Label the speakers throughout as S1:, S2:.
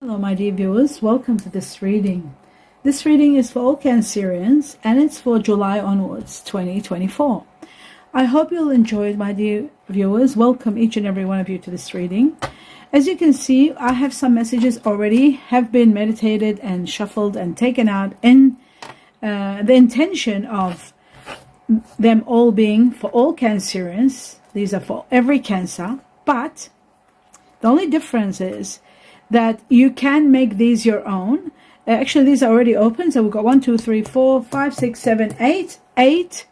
S1: Hello my dear viewers, welcome to this reading. This reading is for all Cancerians and it's for July onwards 2024. I hope you'll enjoy it, my dear viewers. Welcome each and every one of you to this reading. As you can see, I have some messages already have been meditated and shuffled and taken out in the intention of them all being for all Cancerians. These are for every Cancer, but the only difference is that you can make these your own. Actually, these are already open. So we've got 1, 2, 3, 4, 5, 6, 7, 8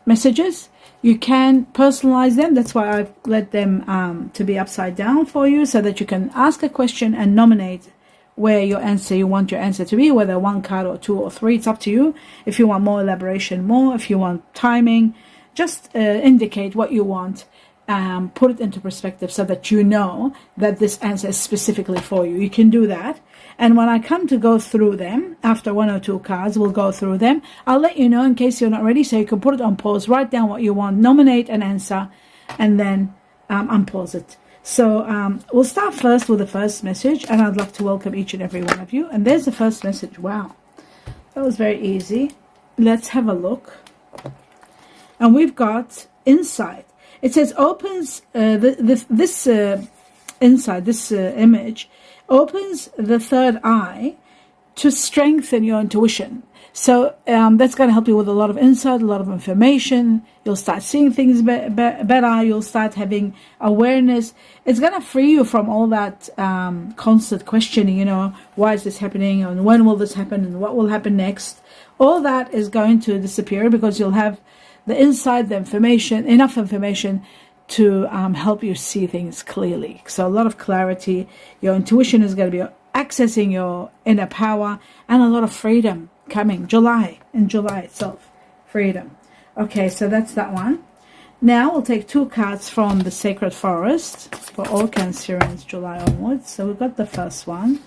S1: messages. You can personalize them. That's why I've let them to be upside down for you, so that you can ask a question and nominate where you want your answer to be, whether 1 card or 2 or 3. It's up to you. If you want more elaboration, more. If you want timing, just indicate what you want. Put it into perspective so that you know that this answer is specifically for you. You can do that. And when I come to go through them, after 1 or 2 cards, we'll go through them. I'll let you know in case you're not ready, so you can put it on pause, write down what you want, nominate an answer, and then unpause it. So we'll start first with the first message, and I'd like to welcome each and every one of you. And there's the first message. Wow, that was very easy. Let's have a look. And we've got insight. It says opens this image opens the third eye to strengthen your intuition. So that's going to help you with a lot of insight, a lot of information. You'll start seeing things better. You'll start having awareness. It's going to free you from all that constant questioning, why is this happening, and when will this happen, and what will happen next. All that is going to disappear because you'll have the insight, the information, enough information to help you see things clearly. So a lot of clarity. Your intuition is going to be accessing your inner power, and a lot of freedom coming. In July itself. Freedom. Okay, so that's that one. Now we'll take 2 cards from the Sacred Forest for all Cancerians July onwards. So we've got the first one.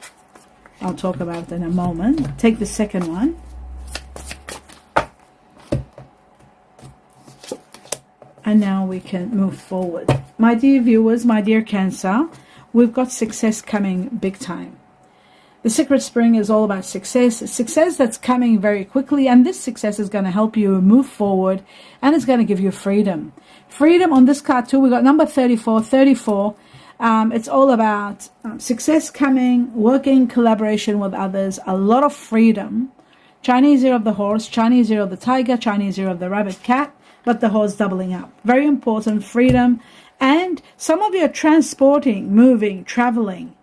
S1: I'll talk about it in a moment. Take the second one. And now we can move forward. My dear viewers, my dear Cancer, we've got success coming big time. The Secret Spring is all about success. Success that's coming very quickly. And this success is going to help you move forward. And it's going to give you freedom. Freedom on this card too. We got number 34. 34. It's all about success coming, working, collaboration with others. A lot of freedom. Chinese ear of the horse. Chinese ear of the tiger. Chinese ear of the rabbit cat. But the horse doubling up. Very important, freedom. And some of you are transporting, moving, traveling,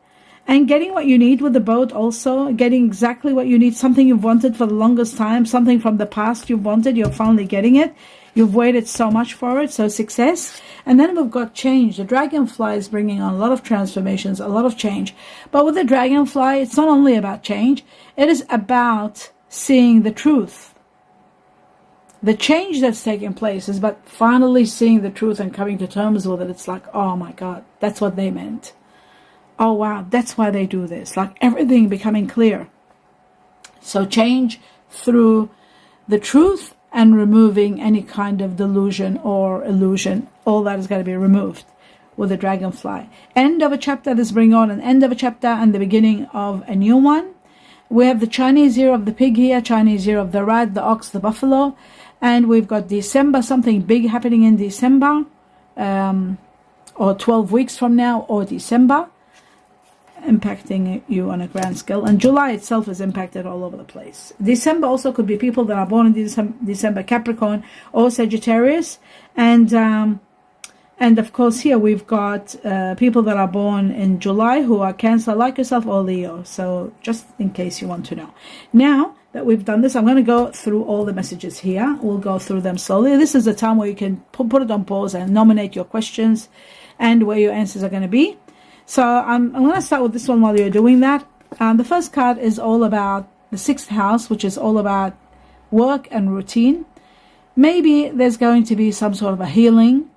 S1: and getting what you need with the boat also, getting exactly what you need, something you've wanted for the longest time, something from the past you've wanted, you're finally getting it. You've waited so much for it, so success. And then we've got change. The dragonfly is bringing on a lot of transformations, a lot of change. But with the dragonfly, it's not only about change, it is about seeing the truth. The change that's taking place is but finally seeing the truth and coming to terms with it. It's like, oh my God, that's what they meant. Oh wow, that's why they do this. Like everything becoming clear. So change through the truth and removing any kind of delusion or illusion. All that is going to be removed with the dragonfly. End of a chapter. This brings on an end of a chapter and the beginning of a new one. We have the Chinese ear of the pig here, Chinese ear of the rat, the ox, the buffalo. And we've got December, something big happening in December, or 12 weeks from now, or December, impacting you on a grand scale. And July itself is impacted all over the place. December also could be people that are born in December, Capricorn or Sagittarius. And of course here we've got people that are born in July who are Cancer like yourself or Leo. So just in case you want to know. Now that we've done this, I'm going to go through all the messages here. We'll go through them slowly. This is the time where you can put it on pause and nominate your questions and where your answers are going to be. So I'm going to start with this one while you're doing that. The first card is all about the 6th house, which is all about work and routine. Maybe there's going to be some sort of a healing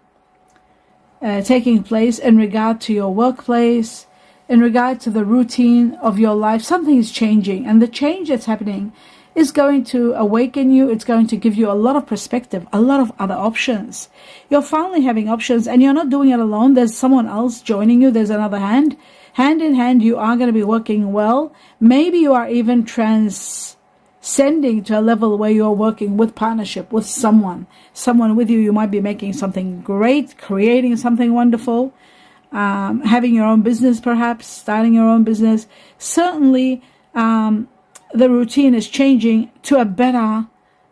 S1: taking place in regard to your workplace, in regard to the routine of your life. Something is changing, and the change that's happening is going to awaken you. It's going to give you a lot of perspective, a lot of other options. You're finally having options, and you're not doing it alone. There's someone else joining you. There's another hand Hand in hand, you are going to be working well. Maybe you are even transcending to a level where you're working with partnership with someone with you. You might be making something great, creating something wonderful, having your own business, perhaps starting your own business. Certainly the routine is changing to a better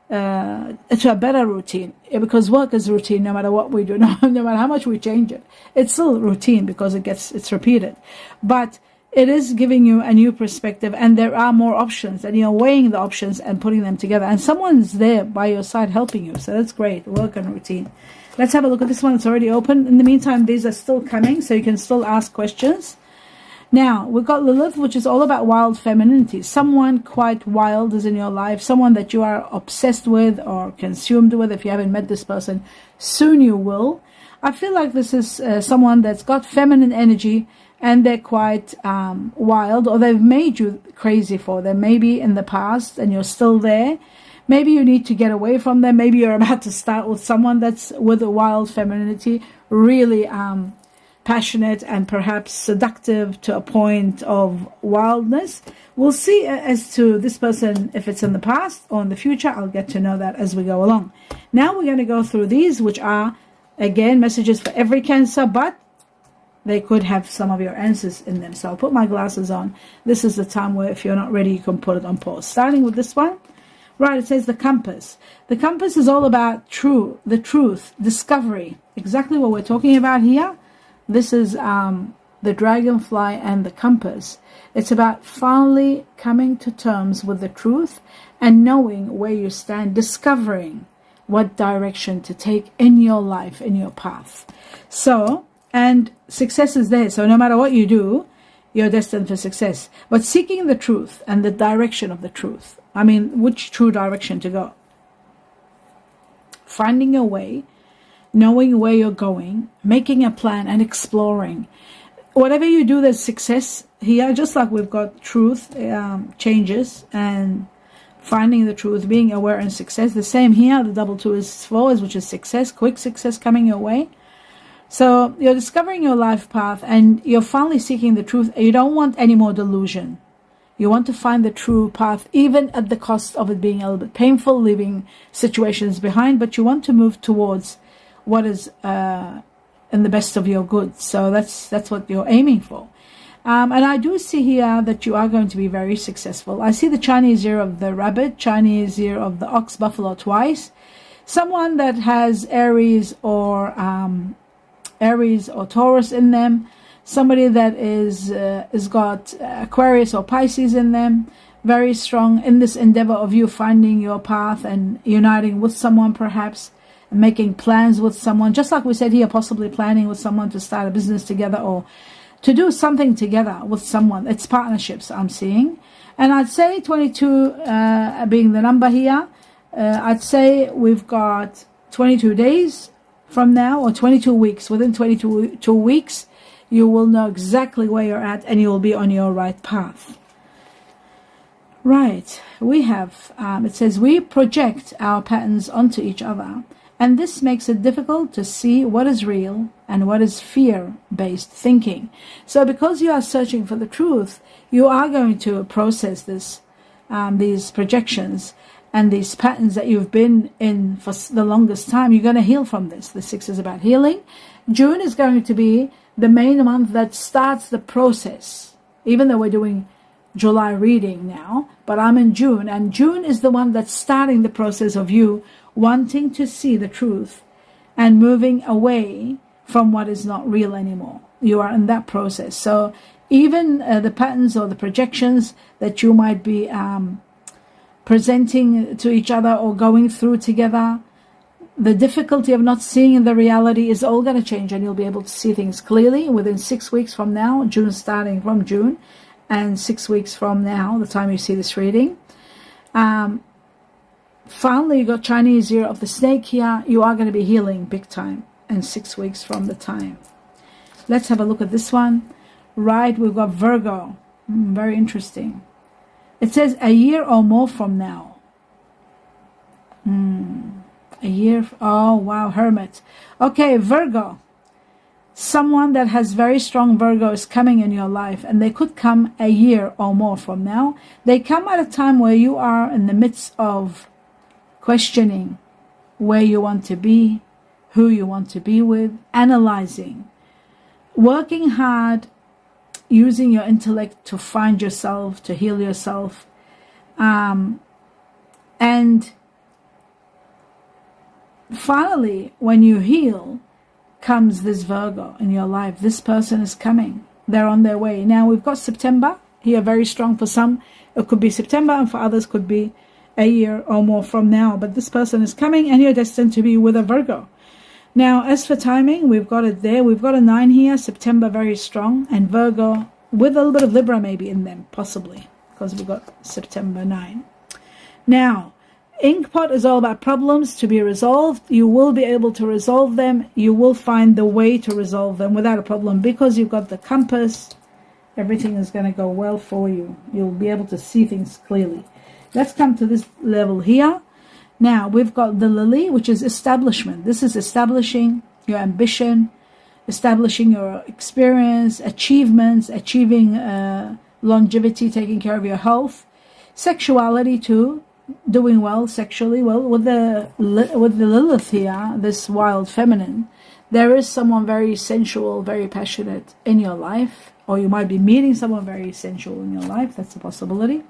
S1: routine, because work is routine no matter what we do. No matter how much we change it, it's still routine because it's repeated. But it is giving you a new perspective, and there are more options, and you're weighing the options and putting them together, and someone's there by your side helping you. So that's great. Work and routine. Let's have a look at this one. It's already open. In the meantime, these are still coming, so you can still ask questions. Now, we've got Lilith, which is all about wild femininity. Someone quite wild is in your life, someone that you are obsessed with or consumed with. If you haven't met this person, soon you will. I feel like this is someone that's got feminine energy, and they're quite wild, or they've made you crazy for them, maybe in the past, and you're still there. Maybe you need to get away from them. Maybe you're about to start with someone that's with a wild femininity, really passionate and perhaps seductive to a point of wildness. We'll see as to this person, if it's in the past or in the future. I'll get to know that as we go along. Now we're going to go through these, which are, again, messages for every Cancer, but they could have some of your answers in them. So I'll put my glasses on. This is the time where if you're not ready, you can put it on pause. Starting with this one. Right, it says the compass. The compass is all about the truth, discovery. Exactly what we're talking about here. This is the dragonfly and the compass. It's about finally coming to terms with the truth and knowing where you stand, discovering what direction to take in your life, in your path. So, and success is there. So no matter what you do, you're destined for success. But seeking the truth and the direction of the truth. I mean, which true direction to go? Finding your way, knowing where you're going, making a plan and exploring. Whatever you do, there's success here. Just like we've got truth, changes, and finding the truth, being aware and success. The same here. The double two is 4, which is success, quick success coming your way. So you're discovering your life path, and you're finally seeking the truth. You don't want any more delusion. You want to find the true path, even at the cost of it being a little bit painful, leaving situations behind, but you want to move towards what is in the best of your goods. So that's what you're aiming for. And I do see here that you are going to be very successful. I see the Chinese year of the rabbit, Chinese year of the ox, buffalo twice. Someone that has Aries or Taurus in them. Somebody that is got Aquarius or Pisces in them. Very strong in this endeavor of you finding your path and uniting with someone, perhaps, and making plans with someone. Just like we said here, possibly planning with someone to start a business together or to do something together with someone. It's partnerships I'm seeing. And I'd say 22 being the number here, I'd say we've got 22 days from now, or 22 weeks. Within 22 weeks, you will know exactly where you're at, and you will be on your right path. Right, we have, it says, we project our patterns onto each other, and this makes it difficult to see what is real and what is fear-based thinking. So because you are searching for the truth, you are going to process this, these projections and these patterns that you've been in for the longest time. You're going to heal from this. The 6 is about healing. June is going to be the main month that starts the process, even though we're doing July reading now, but I'm in June, and June is the one that's starting the process of you wanting to see the truth and moving away from what is not real anymore. You are in that process. So even the patterns or the projections that you might be presenting to each other or going through together, the difficulty of not seeing the reality is all going to change, and you'll be able to see things clearly within 6 weeks from now, June starting from June, and 6 weeks from now, the time you see this reading. Finally, you got Chinese year of the snake here. You are going to be healing big time, and 6 weeks from the time. Let's have a look at this one. Right, we've got Virgo. Very interesting. It says a year or more from now. A year. Oh, wow, Hermit. Okay, Virgo. someone that has very strong Virgo is coming in your life, and they could come a year or more from now. They come at a time where you are in the midst of questioning where you want to be, who you want to be with, analyzing, working hard, using your intellect to find yourself, to heal yourself. And finally, when you heal, comes this Virgo in your life. This person is coming. They're on their way. Now we've got September here, very strong for some. It could be September, and for others could be a year or more from now. But this person is coming, and you're destined to be with a Virgo. Now, as for timing, we've got it there. We've got a 9 here, September very strong, and Virgo with a little bit of Libra maybe in them, possibly, because we've got September 9. Now, Inkpot is all about problems to be resolved. You will be able to resolve them. You will find the way to resolve them without a problem, because you've got the compass. Everything is going to go well for you. You'll be able to see things clearly. Let's come to this level here. Now, we've got the Lily, which is establishment. This is establishing your ambition, establishing your experience, achievements, achieving longevity, taking care of your health. Sexuality too, doing well sexually. Well, with the Lilith here, this wild feminine, there is someone very sensual, very passionate in your life, or you might be meeting someone very sensual in your life. That's a possibility.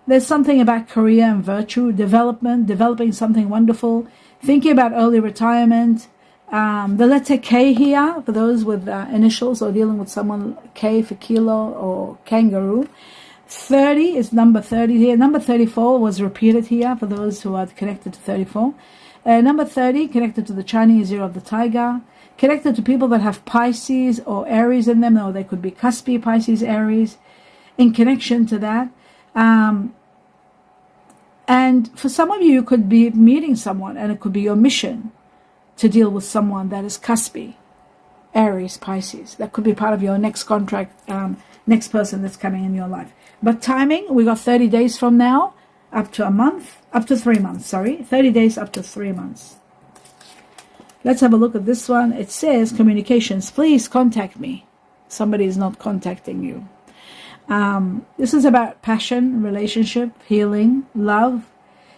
S1: There's something about career and virtue, development, developing something wonderful, thinking about early retirement. The letter K here, for those with initials or dealing with someone, K for kilo or kangaroo. 30 is number 30 here. Number 34 was repeated here for those who are connected to 34. Number 30 connected to the Chinese year of the tiger, connected to people that have Pisces or Aries in them, or they could be Cuspi, Pisces, Aries, in connection to that. And for some of you could be meeting someone, and it could be your mission to deal with someone that is Cuspi, Aries, Pisces. That could be part of your next contract, next person that's coming in your life. But timing, we got 30 days from now, up to a month, up to 3 months, 30 days up to 3 months. Let's have a look at this one. It says, communications, please contact me. Somebody is not contacting you. This is about passion, relationship, healing, love.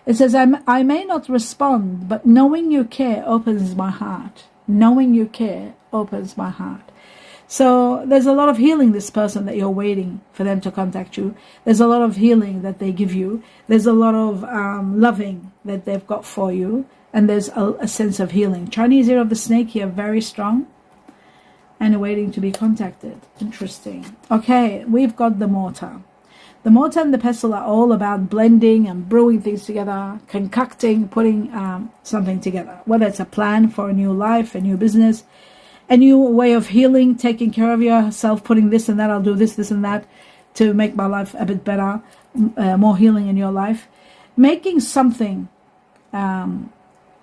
S1: It says, I may not respond, but knowing you care opens my heart. Knowing you care opens my heart. So there's a lot of healing, this person that you're waiting for them to contact you. There's a lot of healing that they give you. There's a lot of loving that they've got for you. And there's a sense of healing. Chinese year of the snake here, very strong. And waiting to be contacted. Interesting. Okay, we've got the mortar. The mortar and the pestle are all about blending and brewing things together, concocting, putting something together. Whether it's a plan for a new life, a new business, a new way of healing, taking care of yourself, putting this and that, I'll do this and that to make my life a bit better, more healing in your life. Making something,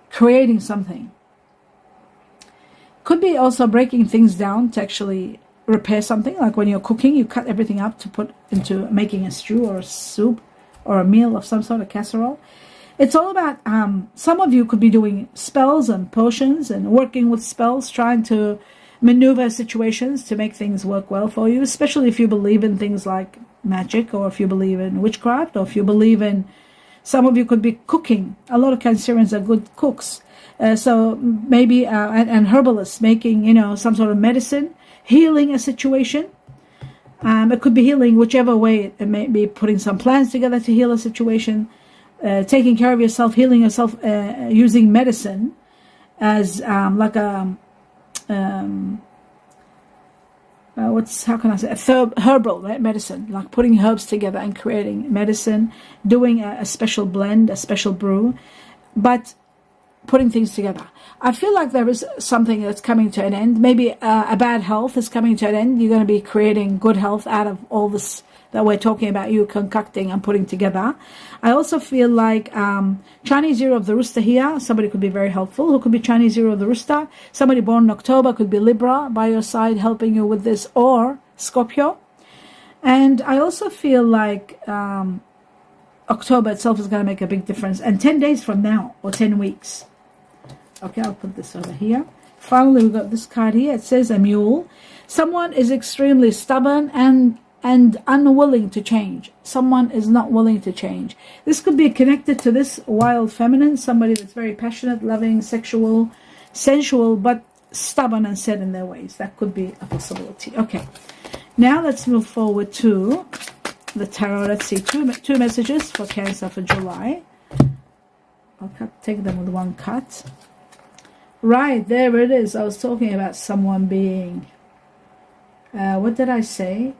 S1: creating something. Could be also breaking things down to actually repair something. Like when you're cooking, you cut everything up to put into making a stew or a soup or a meal of some sort, of casserole. It's all about, some of you could be doing spells and potions and working with spells, trying to maneuver situations to make things work well for you, especially if you believe in things like magic, or if you believe in witchcraft, or if you believe in, some of you could be cooking. A lot of Cancerians are good cooks. So maybe, and herbalists, making, some sort of medicine, healing a situation. It could be healing whichever way. It may be putting some plans together to heal a situation, taking care of yourself, healing yourself, using medicine as like a, how can I say, herbal, right? Medicine, like putting herbs together and creating medicine, doing a special blend, a special brew, but putting things together. I feel like there is something that's coming to an end. Maybe a bad health is coming to an end. You're going to be creating good health out of all this that we're talking about, you concocting and putting together. I also feel like Chinese year of the rooster here, somebody could be very helpful, who could be Chinese year of the rooster. Somebody born in October could be Libra by your side helping you with this, or Scorpio. And I also feel like October itself is going to make a big difference. And 10 days from now, or 10 weeks. Okay, I'll put this over here. Finally, we've got this card here. It says a mule. Someone is extremely stubborn and unwilling to change. Someone is not willing to change. This could be connected to this wild feminine, somebody that's very passionate, loving, sexual, sensual, but stubborn and set in their ways. That could be a possibility. Okay, now let's move forward to the tarot. Let's see, two messages for Cancer for July. I'll take them with one cut. Right, there it is. I was talking about someone being, what did I say?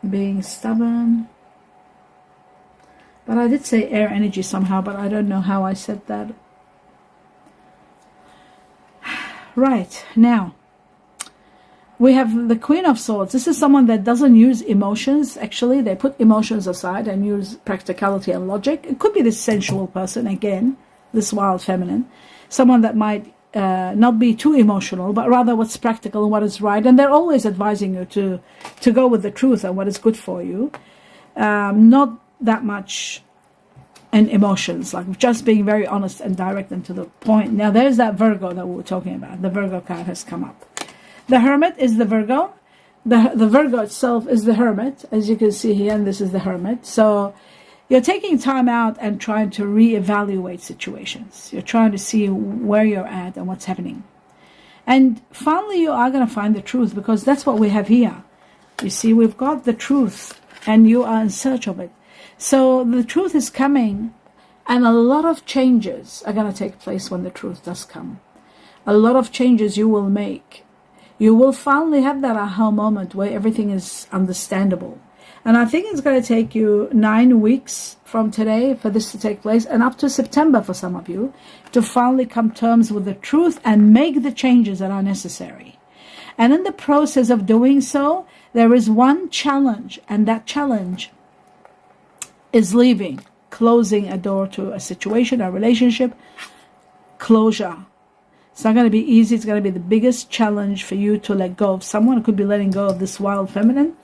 S1: Being stubborn. But I did say air energy somehow, but I don't know how I said that. Right, now we have the Queen of Swords. This is someone that doesn't use emotions. Actually, they put emotions aside and use practicality and logic. It could be this sensual person, again, this wild feminine. Someone that might not be too emotional, but rather what's practical and what is right. And they're always advising you to go with the truth and what is good for you. Not that much in emotions, like just being very honest and direct and to the point. Now there's that Virgo that we were talking about. The Virgo card has come up. The Hermit is the Virgo. The Virgo itself is the Hermit, as you can see here, and this is the Hermit. So you're taking time out and trying to reevaluate situations. You're trying to see where you're at and what's happening. And finally, you are going to find the truth, because that's what we have here. You see, we've got the truth and you are in search of it. So the truth is coming, and a lot of changes are going to take place when the truth does come. A lot of changes you will make. You will finally have that aha moment where everything is understandable. And I think it's going to take you 9 weeks from today for this to take place, and up to September for some of you, to finally come to terms with the truth and make the changes that are necessary. And in the process of doing so, there is one challenge, and that challenge is leaving, closing a door to a situation, a relationship, closure. It's not going to be easy. It's going to be the biggest challenge for you to let go of someone. It could be letting go of this wild feminine,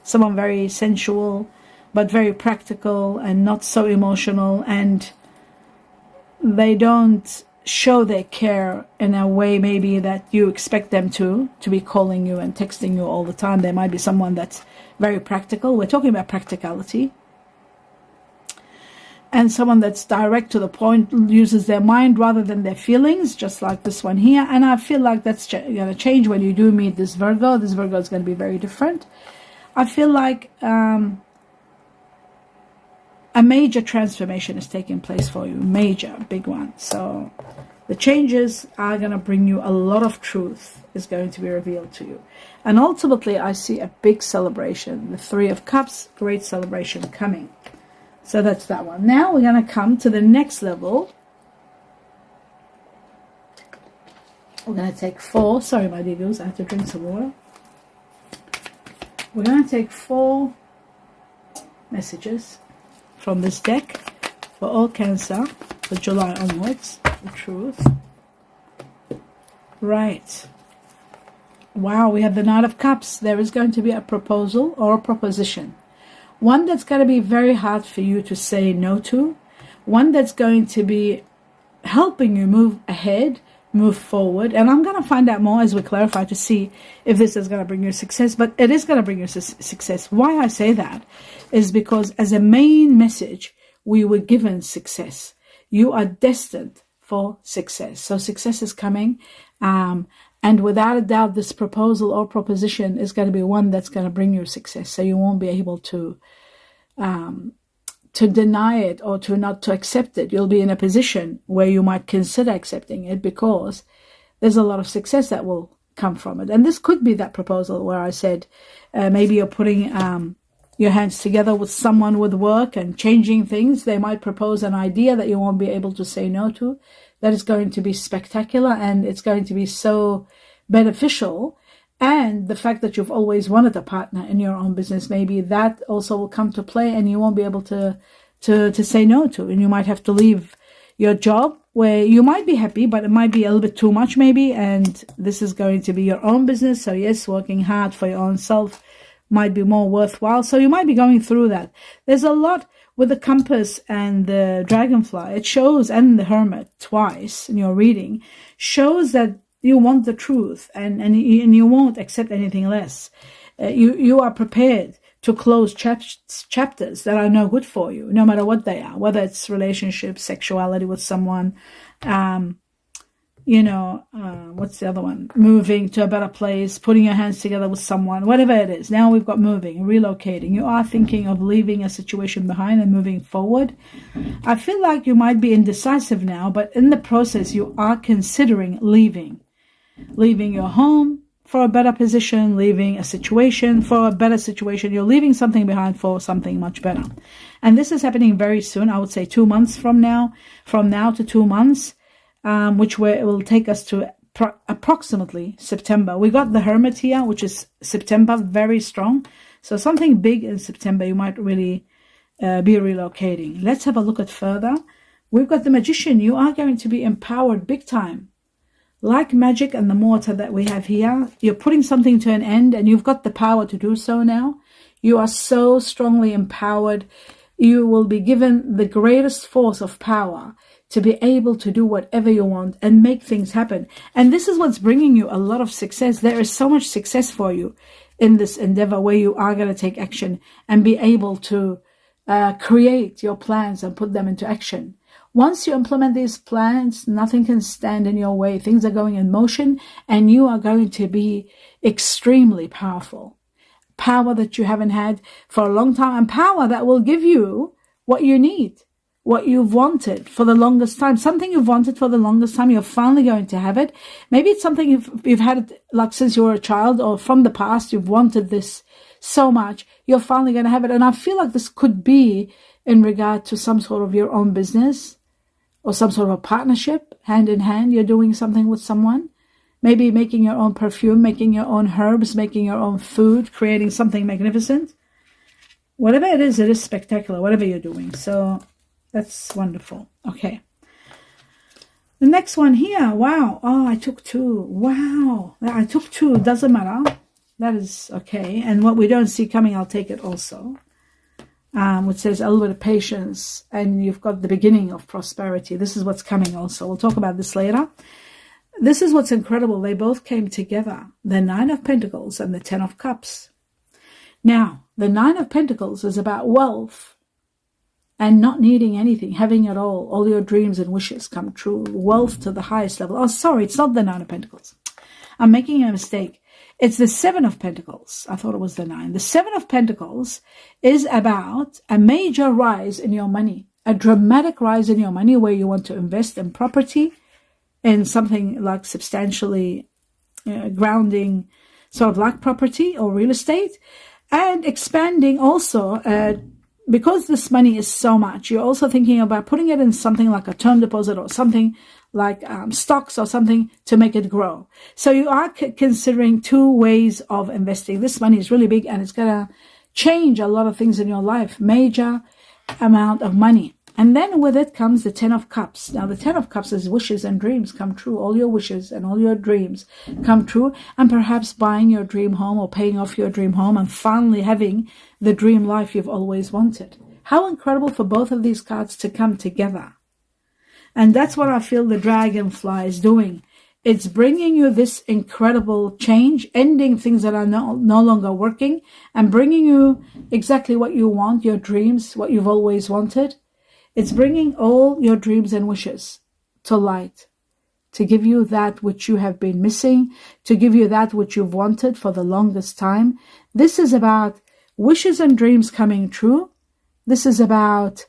S1: someone very sensual, but very practical and not so emotional, and they don't show their care in a way maybe that you expect them to be calling you and texting you all the time. There might be someone that's very practical. We're talking about practicality. And someone that's direct to the point, uses their mind rather than their feelings, just like this one here. And I feel like that's going to change when you do meet this Virgo. This Virgo is going to be very different. I feel like a major transformation is taking place for you. Major, big one. So the changes are going to bring you a lot of truth is going to be revealed to you. And ultimately, I see a big celebration. The Three of Cups, great celebration coming. So that's that one. Now we're going to come to the next level. We're going to take 4. Sorry, my dear girls, I have to drink some water. We're going to take 4 messages from this deck for all Cancer for July onwards. The truth. Right. Wow, we have the Knight of Cups. There is going to be a proposal or a proposition. One that's going to be very hard for you to say no to. One that's going to be helping you move ahead, move forward. And I'm going to find out more as we clarify to see if this is going to bring you success. But it is going to bring you success. Why I say that is because as a main message, we were given success. You are destined for success. So success is coming. And without a doubt, this proposal or proposition is going to be one that's going to bring you success. So you won't be able to deny it or to accept it. You'll be in a position where you might consider accepting it because there's a lot of success that will come from it. And this could be that proposal where I said maybe you're putting your hands together with someone with work and changing things. They might propose an idea that you won't be able to say no to. That is going to be spectacular and it's going to be so beneficial. And the fact that you've always wanted a partner in your own business, maybe that also will come to play and you won't be able to say no to. And you might have to leave your job where you might be happy, but it might be a little bit too much maybe. And this is going to be your own business. So yes, working hard for your own self might be more worthwhile. So you might be going through that. There's a lot with the Compass and the Dragonfly. It shows, and the Hermit twice in your reading, shows that You want the truth, and you won't accept anything less. You are prepared to close chapters that are no good for you, no matter what they are, whether it's relationships, sexuality with someone, what's the other one? Moving to a better place, putting your hands together with someone, whatever it is. Now we've got moving, relocating. You are thinking of leaving a situation behind and moving forward. I feel like you might be indecisive now, but in the process, you are considering leaving your home for a better position, leaving a situation for a better situation. You're leaving something behind for something much better. And this is happening very soon. I would say 2 months from now to 2 months. Which will take us to approximately September. We got the Hermit here, which is September, very strong. So something big in September, you might really be relocating. Let's have a look at further. We've got the Magician. You are going to be empowered big time. Like magic and the mortar that we have here, you're putting something to an end and you've got the power to do so now. You are so strongly empowered. You will be given the greatest force of power to be able to do whatever you want and make things happen. And this is what's bringing you a lot of success. There is so much success for you in this endeavor where you are going to take action and be able to create your plans and put them into action. Once you implement these plans, nothing can stand in your way. Things are going in motion and you are going to be extremely powerful. Power that you haven't had for a long time, and power that will give you what you need. What you've wanted for the longest time, something you've wanted for the longest time, you're finally going to have it. Maybe it's something you've had it like since you were a child or from the past. You've wanted this so much, you're finally going to have it. And I feel like this could be in regard to some sort of your own business or some sort of a partnership, hand in hand. You're doing something with someone, maybe making your own perfume, making your own herbs, making your own food, creating something magnificent. Whatever it is spectacular, whatever you're doing. So that's wonderful. Okay. The next one here. Wow. Oh, I took 2. Wow. I took 2. Doesn't matter. That is okay. And what we don't see coming, I'll take it also. Which says a little bit of patience. And you've got the beginning of prosperity. This is what's coming also. We'll talk about this later. This is what's incredible. They both came together. The 9 of Pentacles and the 10 of Cups. Now, the 9 of Pentacles is about wealth. And not needing anything, having it all your dreams and wishes come true, wealth to the highest level. Oh, sorry, it's not the 9 of Pentacles. I'm making a mistake. It's the 7 of Pentacles. I thought it was the 9. The 7 of Pentacles is about a major rise in your money, a dramatic rise in your money where you want to invest in property, in something like substantially grounding, sort of like property or real estate, and expanding also because this money is so much, you're also thinking about putting it in something like a term deposit or something like stocks or something to make it grow. So you are considering 2 ways of investing. This money is really big and it's going to change a lot of things in your life. Major amount of money. And then with it comes the 10 of Cups. Now the 10 of Cups is wishes and dreams come true. All your wishes and all your dreams come true. And perhaps buying your dream home or paying off your dream home and finally having the dream life you've always wanted. How incredible for both of these cards to come together. And that's what I feel the dragonfly is doing. It's bringing you this incredible change, ending things that are no longer working and bringing you exactly what you want, your dreams, what you've always wanted. It's bringing all your dreams and wishes to light, to give you that which you have been missing, to give you that which you've wanted for the longest time. This is about wishes and dreams coming true. This is about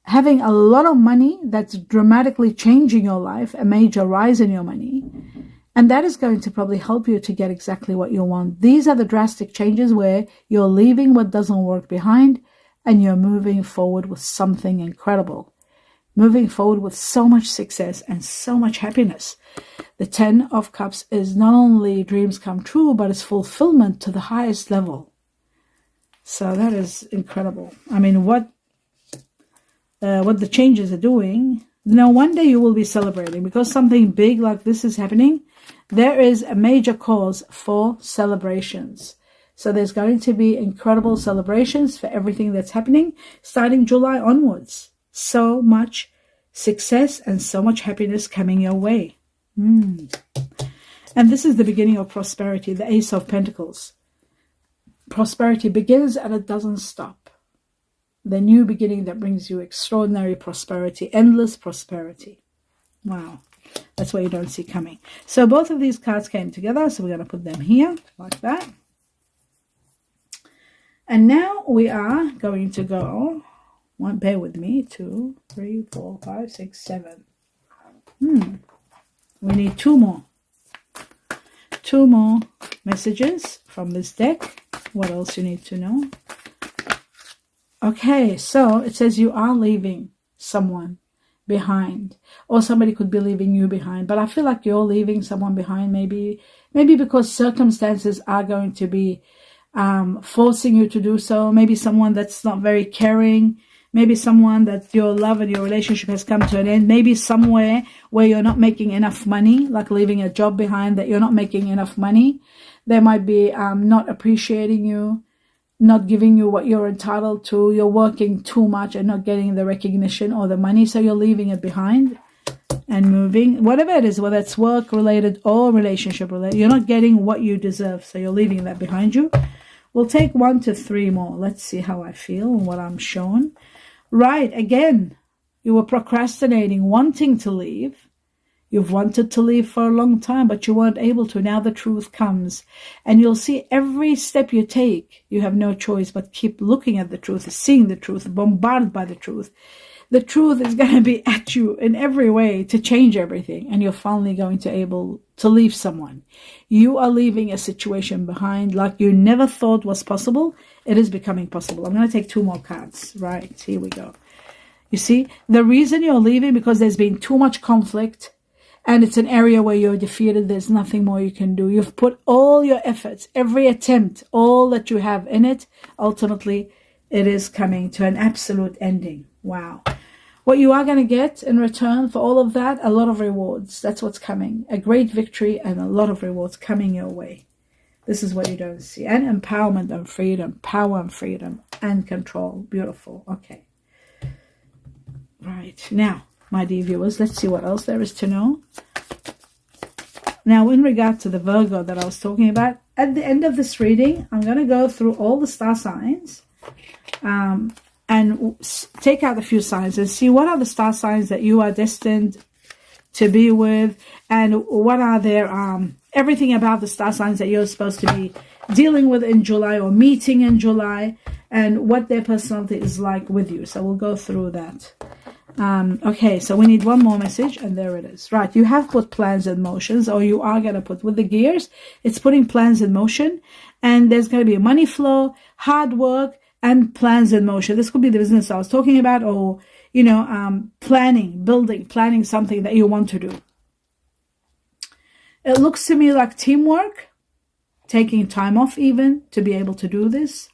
S1: having a lot of money that's dramatically changing your life, a major rise in your money. And that is going to probably help you to get exactly what you want. These are the drastic changes where you're leaving what doesn't work behind and you're moving forward with something incredible. Moving forward with so much success and so much happiness. The 10 of Cups is not only dreams come true, but it's fulfillment to the highest level. So that is incredible. I mean, what the changes are doing. Now, one day you will be celebrating because something big like this is happening. There is a major cause for celebrations. So there's going to be incredible celebrations for everything that's happening starting July onwards. So much success and so much happiness coming your way. And this is the beginning of prosperity, the Ace of Pentacles. Prosperity begins and it doesn't stop. The new beginning that brings you extraordinary prosperity, endless prosperity. Wow. That's what you don't see coming. So both of these cards came together. So we're going to put them here like that. And now we are going to go, bear with me, 2, 3, 4, 5, 6, 7. We need 2 more. 2 more messages from this deck. What else you need to know? Okay, so it says you are leaving someone behind, or somebody could be leaving you behind, but I feel like you're leaving someone behind, maybe because circumstances are going to be forcing you to do so. Maybe someone that's not very caring, maybe someone that your love and your relationship has come to an end, maybe somewhere where you're not making enough money, like leaving a job behind that you're not making enough money. They might be not appreciating you, not giving you what you're entitled to. You're working too much and not getting the recognition or the money, so you're leaving it behind and moving. Whatever it is, whether it's work related or relationship related, you're not getting what you deserve, so you're leaving that behind you. We'll take 1 to 3 more. Let's see how I feel and what I'm shown. Right, again, you were procrastinating, wanting to leave. You've wanted to leave for a long time, but you weren't able to. Now the truth comes. And you'll see every step you take, you have no choice but keep looking at the truth, seeing the truth, bombarded by the truth. The truth is going to be at you in every way to change everything. And you're finally going to be able to leave someone. You are leaving a situation behind like you never thought was possible. It is becoming possible. I'm going to take 2 more cards. Right, here we go. You see, the reason you're leaving because there's been too much conflict. And it's an area where you're defeated. There's nothing more you can do. You've put all your efforts, every attempt, all that you have in it. Ultimately, it is coming to an absolute ending. Wow. What you are going to get in return for all of that, a lot of rewards. That's what's coming. A great victory and a lot of rewards coming your way. This is what you don't see. And empowerment and freedom, power and freedom and control. Beautiful. Okay. Right. Now, my dear viewers, let's see what else there is to know. Now, in regard to the Virgo that I was talking about, at the end of this reading, I'm going to go through all the star signs and take out a few signs and see what are the star signs that you are destined to be with, and what are their everything about the star signs that you're supposed to be dealing with in July or meeting in July, and what their personality is like with you. So we'll go through that. Okay, so we need 1 more message, and there it is. Right, you have put plans in motions, or you are going to put with the gears. It's putting plans in motion, and there's going to be a money flow, hard work, and plans in motion. This could be the business I was talking about, or, you know, planning something that you want to do. It looks to me like teamwork, taking time off even to be able to do this.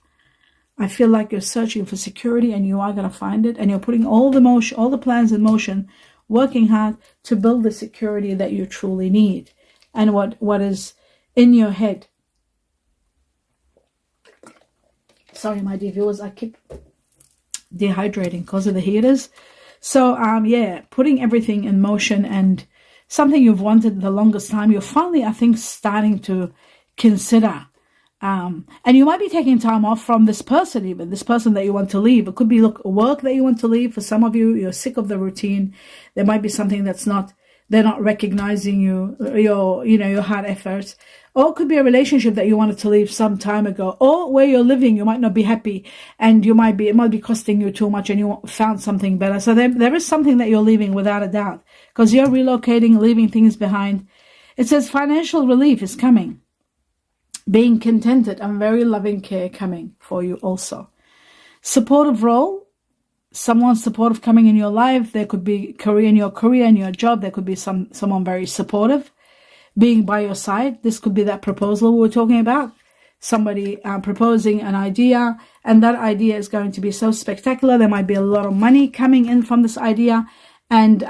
S1: I feel like you're searching for security, and you are going to find it, and you're putting all the plans in motion, working hard to build the security that you truly need and what is in your head. Sorry, my dear viewers, I keep dehydrating because of the heaters. So, yeah, putting everything in motion, and something you've wanted the longest time, you're finally, I think, starting to consider. And you might be taking time off from this person, even this person that you want to leave. It could be work that you want to leave. For some of you, you're sick of the routine. There might be something they're not recognizing your hard efforts. Or it could be a relationship that you wanted to leave some time ago. Or where you're living, you might not be happy, and it might be costing you too much, and you found something better. So there is something that you're leaving without a doubt, because you're relocating, leaving things behind. It says financial relief is coming. Being contented and very loving care coming for you also. Supportive role, someone supportive coming in your life. There could be in your career and your job. There could be someone very supportive being by your side. This could be that proposal we were talking about. Somebody proposing an idea, and that idea is going to be so spectacular. There might be a lot of money coming in from this idea, and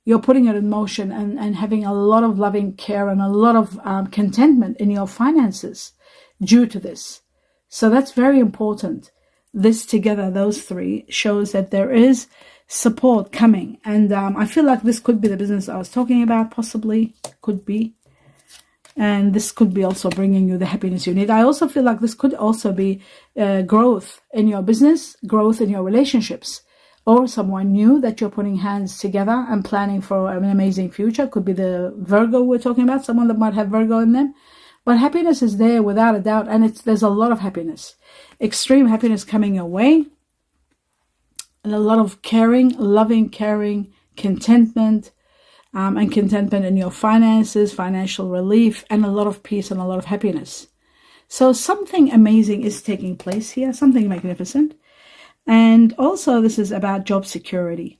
S1: you're putting it in motion and having a lot of loving care and a lot of contentment in your finances due to this. So that's very important. This together, those 3, shows that there is support coming. And I feel like this could be the business I was talking about, possibly. Could be. And this could be also bringing you the happiness you need. I also feel like this could also be growth in your business, growth in your relationships, or someone new that you're putting hands together and planning for an amazing future. Could be the Virgo we're talking about, someone that might have Virgo in them. But happiness is there without a doubt, and there's a lot of happiness, extreme happiness coming your way, and a lot of caring, loving, caring, contentment, and contentment in your finances, financial relief, and a lot of peace and a lot of happiness. So something amazing is taking place here, something magnificent. And also this is about job security.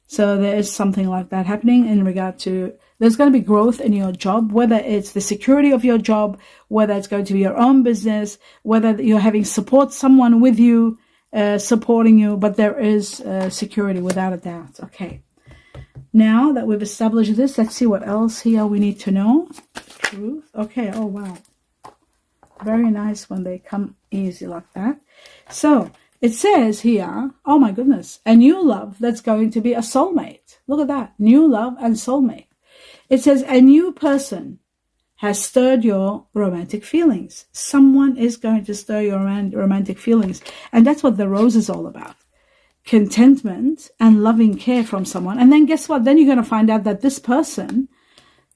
S1: So there is something like that happening in regard to, there's going to be growth in your job, whether it's the security of your job, whether it's going to be your own business, whether you're having support, someone with you, supporting you, but there is security without a doubt. Okay. Now that we've established this, let's see what else here we need to know. Truth. Okay. Oh, wow. Very nice when they come easy like that. So it says here, oh my goodness, a new love that's going to be a soulmate. Look at that. New love and soulmate. It says a new person has stirred your romantic feelings. Someone is going to stir your romantic feelings. And that's what the rose is all about. Contentment and loving care from someone. And then guess what? Then you're going to find out that this person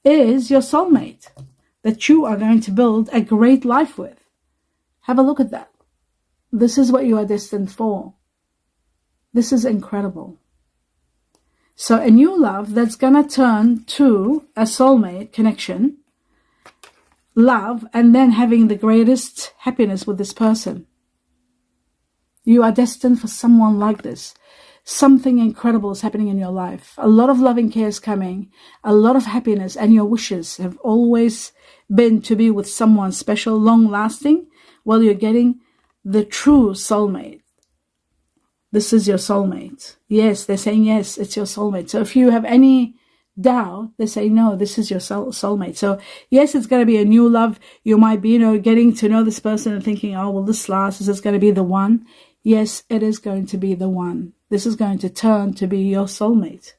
S1: is your soulmate, that you are going to build a great life with. Have a look at that. This is what you are destined for. This is incredible. So a new love that's going to turn to a soulmate connection, love, and then having the greatest happiness with this person. You are destined for someone like this. Something incredible is happening in your life. A lot of loving care is coming, a lot of happiness, and your wishes have always been to be with someone special, long-lasting. Well, you're getting the true soulmate. This is your soulmate. Yes, they're saying yes, it's your soulmate. So if you have any doubt, they say no, this is your soulmate. So yes, it's going to be a new love. You might be, getting to know this person and thinking, oh, will this last? Is this going to be the one? Yes, it is going to be the one. This is going to turn to be your soulmate.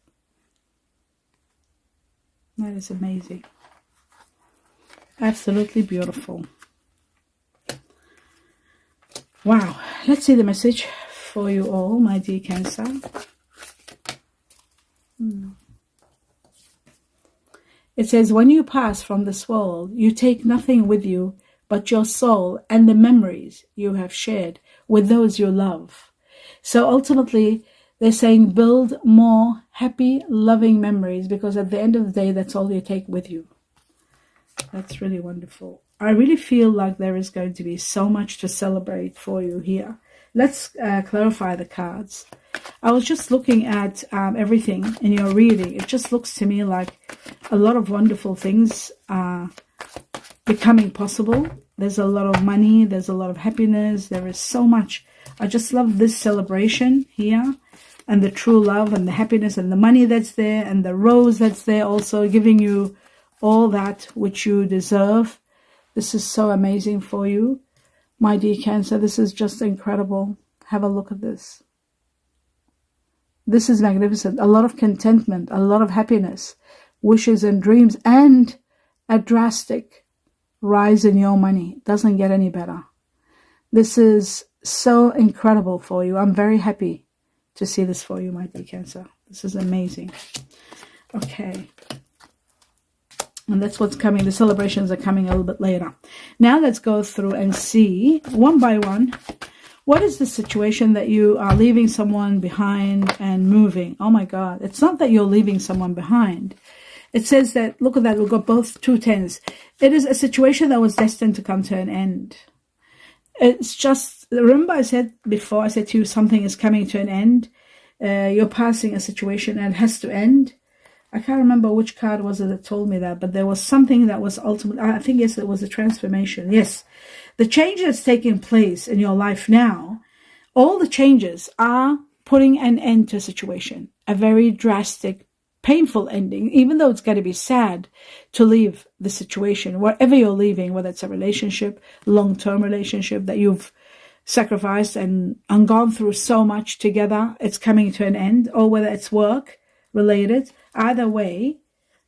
S1: That is amazing. Absolutely beautiful. Wow. Let's see the message for you all, my dear Cancer. It says, when you pass from this world, you take nothing with you but your soul and the memories you have shared with those you love. So ultimately, they're saying build more happy, loving memories, because at the end of the day, that's all you take with you. That's really wonderful. I really feel like there is going to be so much to celebrate for you here. Let's clarify the cards. I was just looking at everything in your reading. It just looks to me like a lot of wonderful things are becoming possible. There's a lot of money. There's a lot of happiness. There is so much. I just love this celebration here, and the true love and the happiness and the money that's there and the rose that's there also, giving you all that which you deserve. This is so amazing for you, my dear Cancer. This is just incredible. Have a look at this. This is magnificent. A lot of contentment, a lot of happiness, wishes and dreams, and a drastic rise in your money. Doesn't get any better. This is so incredible for you. I'm very happy to see this for you, my dear Cancer. This is amazing. Okay. And that's what's coming. The celebrations are coming a little bit later. Now let's go through and see one by one. What is the situation that you are leaving someone behind and moving? Oh my God. It's not that you're leaving someone behind. It says that, look at that, we've got both 2 tens. It is a situation that was destined to come to an end. It's just, remember I said before, I said to you, something is coming to an end. You're passing a situation and it has to end. I can't remember which card was it that told me that, but there was something that was ultimate. I think, yes, it was a transformation. Yes, the change that's taking place in your life now, all the changes are putting an end to a situation, a very drastic, painful ending, even though it's got to be sad to leave the situation, wherever you're leaving, whether it's a relationship, long-term relationship that you've sacrificed and gone through so much together, it's coming to an end, or whether it's work related. Either way,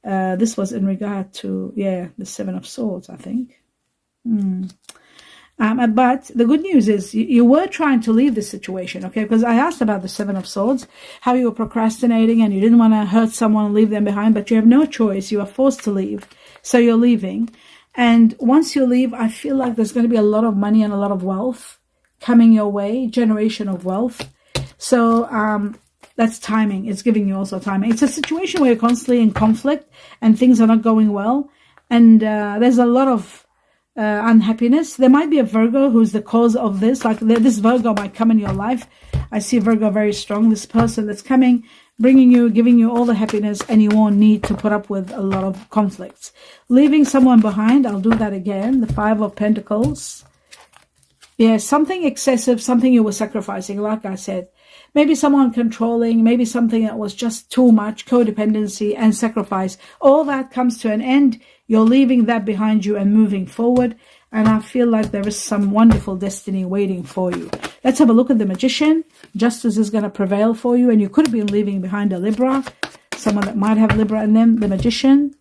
S1: This was in regard to, the Seven of Swords, I think. But the good news is you were trying to leave this situation, okay? Because I asked about the Seven of Swords, how you were procrastinating and you didn't want to hurt someone and leave them behind, but you have no choice. You are forced to leave. So you're leaving. And once you leave, I feel like there's going to be a lot of money and a lot of wealth coming your way, generation of wealth. So that's timing. It's giving you also timing. It's a situation where you're constantly in conflict and things are not going well. And there's a lot of unhappiness. There might be a Virgo who's the cause of this. Like this Virgo might come in your life. I see Virgo very strong. This person that's coming, bringing you, giving you all the happiness, and you won't need to put up with a lot of conflicts. Leaving someone behind, I'll do that again. The Five of Pentacles. Yeah, something excessive, something you were sacrificing, like I said. Maybe someone controlling, maybe something that was just too much, codependency and sacrifice. All that comes to an end. You're leaving that behind you and moving forward. And I feel like there is some wonderful destiny waiting for you. Let's have a look at the Magician. Justice is going to prevail for you. And you could have been leaving behind a Libra. Someone that might have Libra in them. The Magician.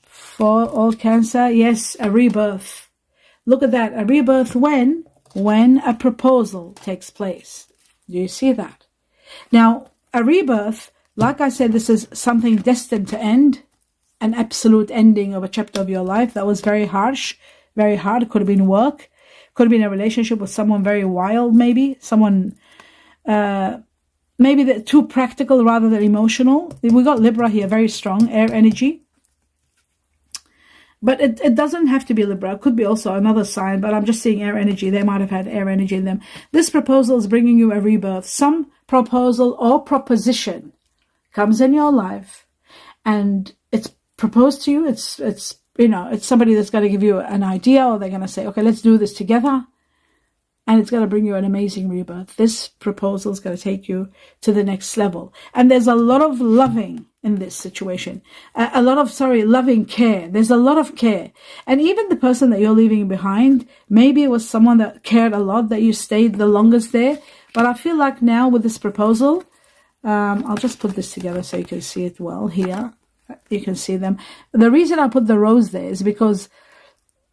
S1: For all Cancer. Yes, a rebirth. Look at that. A rebirth when? When a proposal takes place. Do you see that? Now, a rebirth, like I said, this is something destined to end. An absolute ending of a chapter of your life that was very harsh, very hard. It could have been work, could have been a relationship with someone very wild, maybe someone maybe too practical rather than emotional. We got Libra here, very strong, air energy. But it doesn't have to be Libra. It could be also another sign, but I'm just seeing air energy. They might have had air energy in them. This proposal is bringing you a rebirth. Some proposal or proposition comes in your life and it's proposed to you. It's somebody that's going to give you an idea, or they're going to say, okay, let's do this together. And it's going to bring you an amazing rebirth. This proposal is going to take you to the next level. And there's a lot of loving in this situation. Loving care. There's a lot of care. And even the person that you're leaving behind, maybe it was someone that cared a lot, that you stayed the longest there. But I feel like now with this proposal, I'll just put this together so you can see it well here. You can see them. The reason I put the rose there is because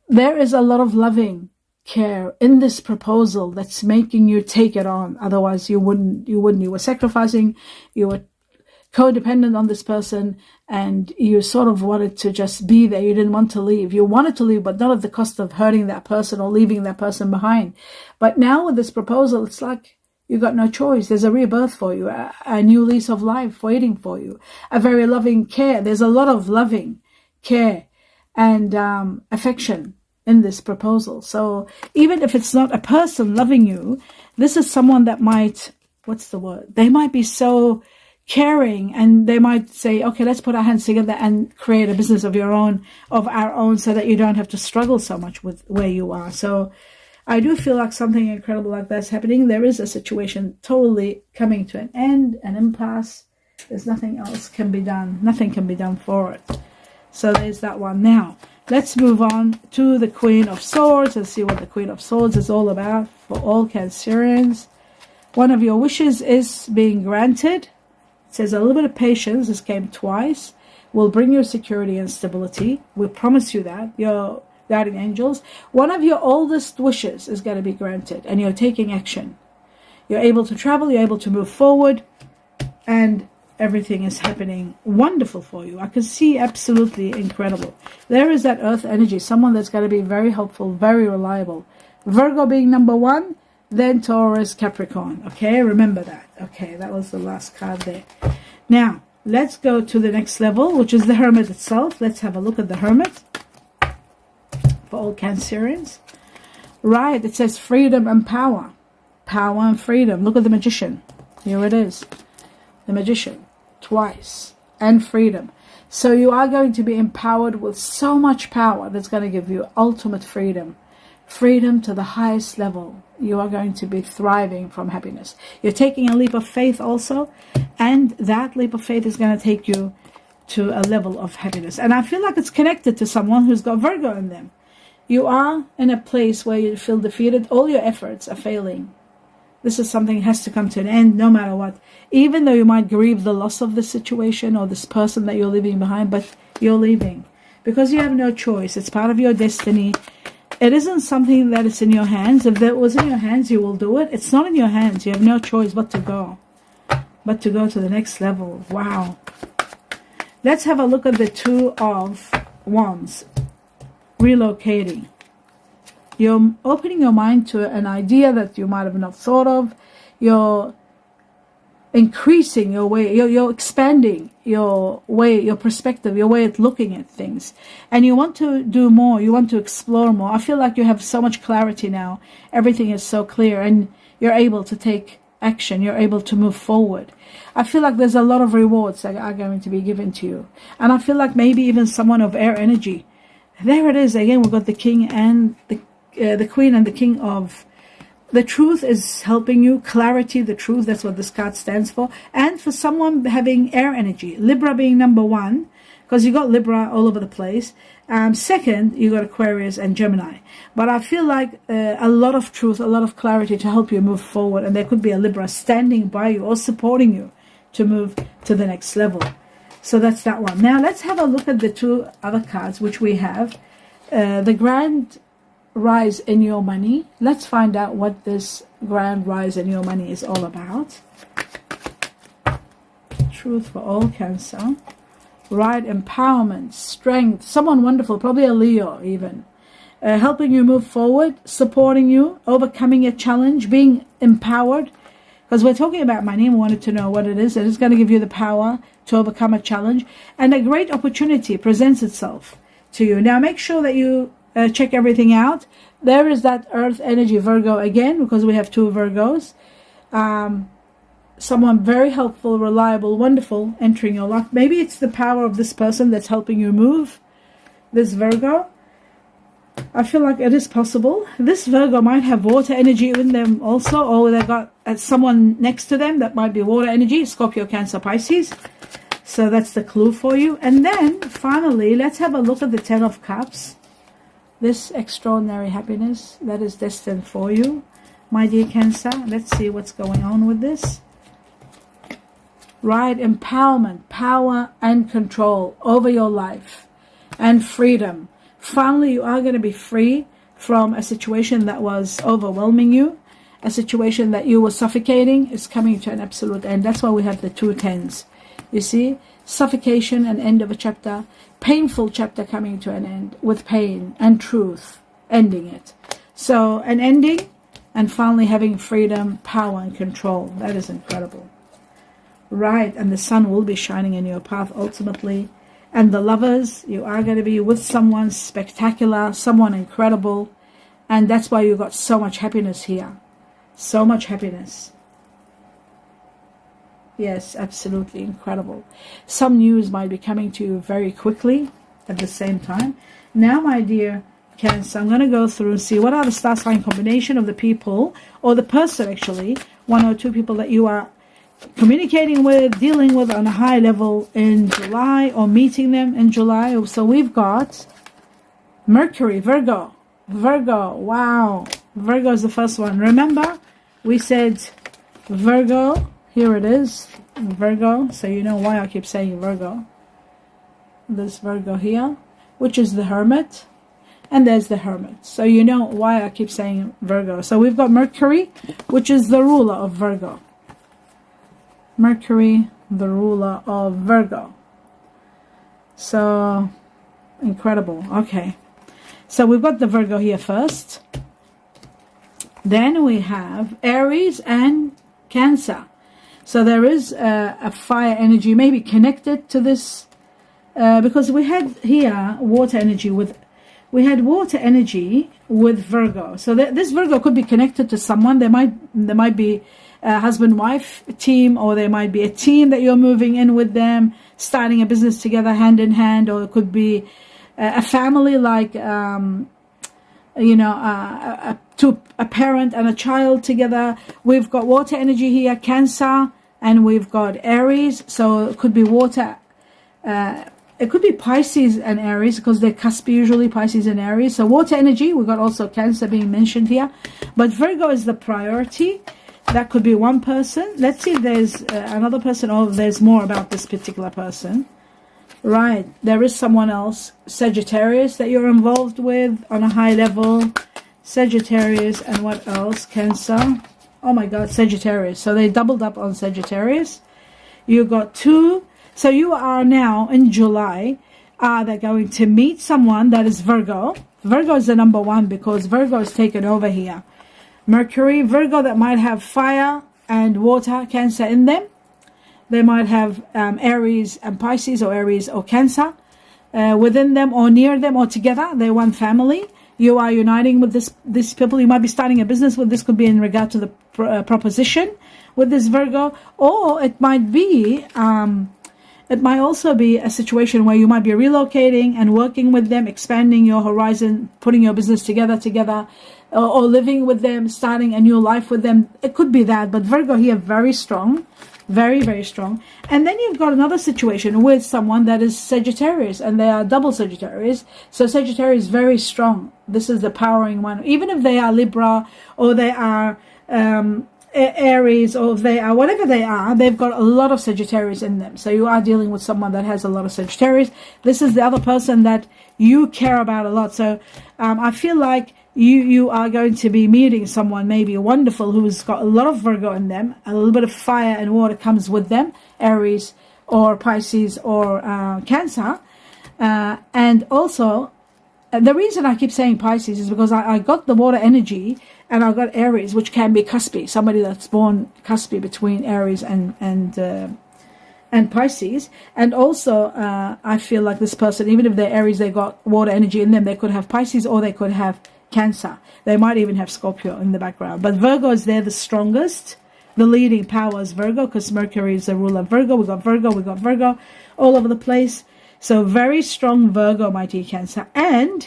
S1: there is a lot of loving care in this proposal that's making you take it on. Otherwise you wouldn't. You were sacrificing, you were codependent on this person, and you sort of wanted to just be there. You didn't want to leave. You wanted to leave, but not at the cost of hurting that person or leaving that person behind. But now with this proposal, it's like you got no choice. There's a rebirth for you, a new lease of life waiting for you, a very loving care. There's a lot of loving care and affection in this proposal. So even if it's not a person loving you, this is someone that might, they might be so caring, and they might say, okay, let's put our hands together and create a business of our own, so that you don't have to struggle so much with where you are. So I do feel like something incredible like that's happening. There is a situation totally coming to an end, an impasse. There's nothing else can be done. Nothing can be done for it. So there's that one. Now, let's move on to the Queen of Swords and see what the Queen of Swords is all about for all Cancerians. One of your wishes is being granted. It says a little bit of patience. This came twice. Will bring you security and stability. We promise you that. Your guardian angels. One of your oldest wishes is going to be granted, and you're taking action. You're able to travel. You're able to move forward, and everything is happening wonderful for you. I can see absolutely incredible. There is that earth energy, someone that's going to be very helpful, very reliable. Virgo being number one, then Taurus, Capricorn. Okay, remember that. Okay, that was the last card there. Now, let's go to the next level, which is the Hermit itself. Let's have a look at the Hermit for all Cancerians. Right, it says freedom and power. Power and freedom. Look at the Magician. Here it is. The Magician. Twice. And freedom. So you are going to be empowered with so much power that's going to give you ultimate freedom. Freedom to the highest level. You are going to be thriving from happiness. You're taking a leap of faith also. And that leap of faith is going to take you to a level of happiness. And I feel like it's connected to someone who's got Virgo in them. You are in a place where you feel defeated. All your efforts are failing. This is something that has to come to an end no matter what. Even though you might grieve the loss of the situation or this person that you're leaving behind, but you're leaving because you have no choice. It's part of your destiny. It isn't something that is in your hands. If it was in your hands, you will do it. It's not in your hands. You have no choice but to go. But to go to the next level. Wow. Let's have a look at the Two of Wands. Relocating. You're opening your mind to an idea that you might have not thought of. You're increasing your way. You're expanding your way, your perspective, your way of looking at things. And you want to do more. You want to explore more. I feel like you have so much clarity now. Everything is so clear and you're able to take action. You're able to move forward. I feel like there's a lot of rewards that are going to be given to you. And I feel like maybe even someone of air energy. There it is. Again, we've got the King and the Queen and the King of... The truth is helping you. Clarity, the truth, that's what this card stands for. And for someone having air energy. Libra being number 1, because you got Libra all over the place. Second, you got Aquarius and Gemini. But I feel like a lot of truth, a lot of clarity to help you move forward. And there could be a Libra standing by you or supporting you to move to the next level. So that's that one. Now let's have a look at the two other cards which we have. The Grand Rise in your money. Let's find out what this grand rise in your money is all about. Truth for all, Cancer. Right, empowerment, strength, someone wonderful, probably a Leo even. Helping you move forward, supporting you, overcoming a challenge, being empowered. Because we're talking about money and we wanted to know what it is. It is going to give you the power to overcome a challenge. And a great opportunity presents itself to you. Now make sure that you check everything out. There is that Earth energy, Virgo again, because we have two Virgos. Someone very helpful, reliable, wonderful entering your life. Maybe it's the power of this person that's helping you move, this Virgo. I feel like it is possible. This Virgo might have water energy in them also, or they got someone next to them that might be water energy, Scorpio, Cancer, Pisces. So that's the clue for you. And then finally, let's have a look at the Ten of Cups. This extraordinary happiness that is destined for you, my dear Cancer. Let's see what's going on with this. Right, empowerment, power and control over your life and freedom. Finally, you are going to be free from a situation that was overwhelming you. A situation that you were suffocating is coming to an absolute end. That's why we have the two tens. You see, suffocation and end of a chapter. Painful chapter coming to an end with pain and truth ending it. So an ending and finally having freedom, power and control. That is incredible. Right, and the sun will be shining in your path ultimately. And the lovers, you are going to be with someone spectacular, someone incredible. And that's why you got so much happiness here. So much happiness. Yes, absolutely incredible. Some news might be coming to you very quickly at the same time. Now, my dear Cancer, I'm going to go through and see what are the star sign combination of the people, or the person actually, one or two people that you are communicating with, dealing with on a high level in July, or meeting them in July. So we've got Mercury, Virgo. Wow. Virgo is the first one. Remember, we said Virgo. Here it is, Virgo. So you know why I keep saying Virgo. This Virgo here, which is the Hermit. And there's the Hermit. So you know why I keep saying Virgo. So we've got Mercury, which is the ruler of Virgo. Mercury, the ruler of Virgo. So, incredible. Okay. So we've got the Virgo here first. Then we have Aries and Cancer. So there is a fire energy maybe connected to this, because we had here water energy with, Virgo. So this Virgo could be connected to someone. There might be a husband-wife team, or there might be a team that you're moving in with them, starting a business together hand in hand, or it could be a family, like a parent and a child together. We've got water energy here, Cancer, and we've got Aries. So it could be water. It could be Pisces and Aries, because they're cusp usually, Pisces and Aries. So water energy. We've got also Cancer being mentioned here, but Virgo is the priority. That could be one person. Let's see if there's another person, or there's more about this particular person. Right, there is someone else, Sagittarius, that you're involved with on a high level. Sagittarius, and what else? Cancer. Oh my God, Sagittarius. So they doubled up on Sagittarius. You got 2. So you are now in July. They're going to meet someone that is Virgo. Virgo is the number 1 because Virgo is taken over here. Mercury, Virgo, that might have fire and water, Cancer in them. They might have Aries and Pisces, or Aries or Cancer within them, or near them, or together. They're one family. You are uniting with these people. You might be starting a business with this. Could be in regard to the proposition with this Virgo, or it might be it might also be a situation where you might be relocating and working with them, expanding your horizon, putting your business together, or living with them, starting a new life with them. It could be that, but Virgo here, very strong. Very, very strong. And then you've got another situation with someone that is Sagittarius, and they are double Sagittarius. So Sagittarius is very strong. This is the powering one. Even if they are Libra, or they are Aries, or if they are whatever they are, they've got a lot of Sagittarius in them. So you are dealing with someone that has a lot of Sagittarius. This is the other person that you care about a lot. So I feel like you are going to be meeting someone maybe wonderful who's got a lot of Virgo in them. A little bit of fire and water comes with them, Aries or Pisces or Cancer. And also, the reason I keep saying Pisces is because I got the water energy, and I got Aries, which can be cuspy, somebody that's born cuspy between Aries and Pisces. And also I feel like this person, even if they're Aries, they got water energy in them. They could have Pisces, or they could have Cancer. They might even have Scorpio in the background. But Virgo is there the strongest. The leading power is Virgo, because Mercury is the ruler of Virgo. We got Virgo all over the place. So very strong Virgo, my dear Cancer. And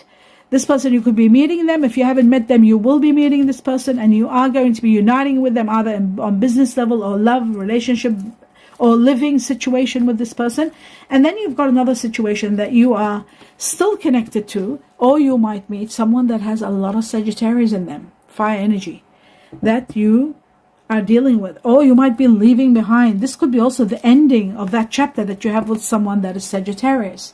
S1: this person, you could be meeting them. If you haven't met them, you will be meeting this person, and you are going to be uniting with them, either on business level, or love, relationship, or living situation with this person. And then you've got another situation that you are still connected to, or you might meet someone that has a lot of Sagittarius in them, fire energy, that you are dealing with, or you might be leaving behind. This could be also the ending of that chapter that you have with someone that is Sagittarius.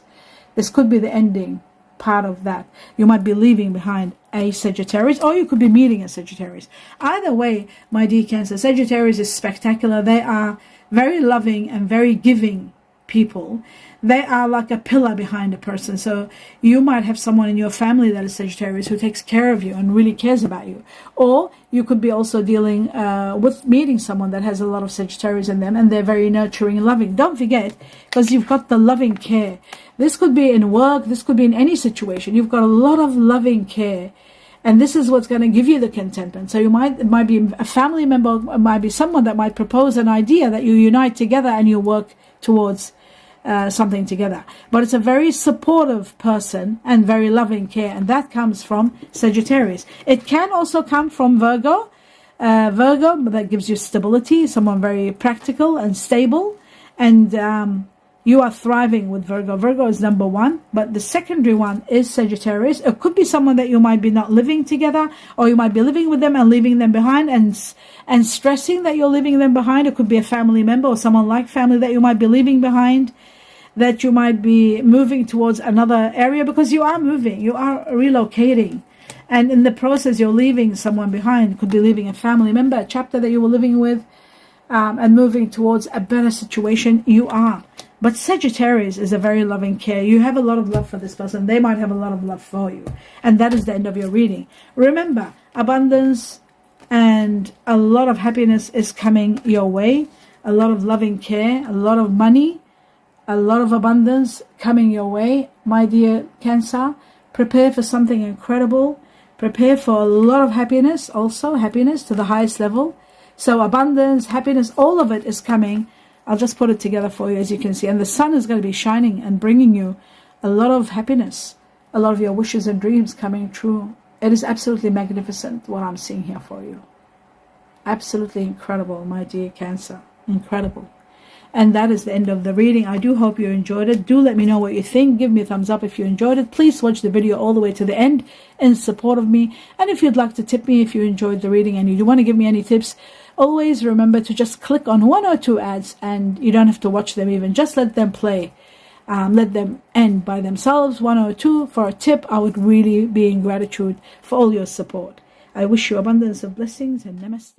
S1: This could be the ending part of that. You might be leaving behind a Sagittarius, or you could be meeting a Sagittarius. Either way, my dear Cancer, Sagittarius is spectacular. They are very loving and very giving people. They are like a pillar behind a person. So you might have someone in your family that is Sagittarius who takes care of you and really cares about you. Or you could be also dealing with meeting someone that has a lot of Sagittarius in them, and they're very nurturing and loving. Don't forget, because you've got the loving care. This could be in work. This could be in any situation. You've got a lot of loving care. And this is what's going to give you the contentment. So it might be a family member, it might be someone that might propose an idea that you unite together and you work towards something together. But it's a very supportive person and very loving care, and that comes from Sagittarius. It can also come from Virgo. Virgo, that gives you stability, someone very practical and stable, and you are thriving with Virgo. Virgo is number 1, but the secondary one is Sagittarius. It could be someone that you might be not living together, or you might be living with them and leaving them behind and stressing that you're leaving them behind. It could be a family member or someone like family that you might be leaving behind, that you might be moving towards another area, because you are moving, you are relocating. And in the process, you're leaving someone behind. Could be leaving a family member, a chapter that you were living with, and moving towards a better situation. You are. But Sagittarius is a very loving care. You have a lot of love for this person. They might have a lot of love for you. And that is the end of your reading. Remember, abundance and a lot of happiness is coming your way. A lot of loving care, a lot of money, a lot of abundance coming your way, my dear Cancer. Prepare for something incredible. Prepare for a lot of happiness, also happiness to the highest level. So abundance, happiness, all of it is coming. I'll just put it together for you, as you can see. And the sun is going to be shining and bringing you a lot of happiness, a lot of your wishes and dreams coming true. It is absolutely magnificent what I'm seeing here for you. Absolutely incredible, my dear Cancer. Incredible. And that is the end of the reading. I do hope you enjoyed it. Do let me know what you think. Give me a thumbs up if you enjoyed it. Please watch the video all the way to the end in support of me. And if you'd like to tip me if you enjoyed the reading and you do want to give me any tips, always remember to just click on 1 or 2 ads, and you don't have to watch them even. Just let them play. Let them end by themselves, 1 or 2. For a tip, I would really be in gratitude for all your support. I wish you abundance of blessings, and namaste.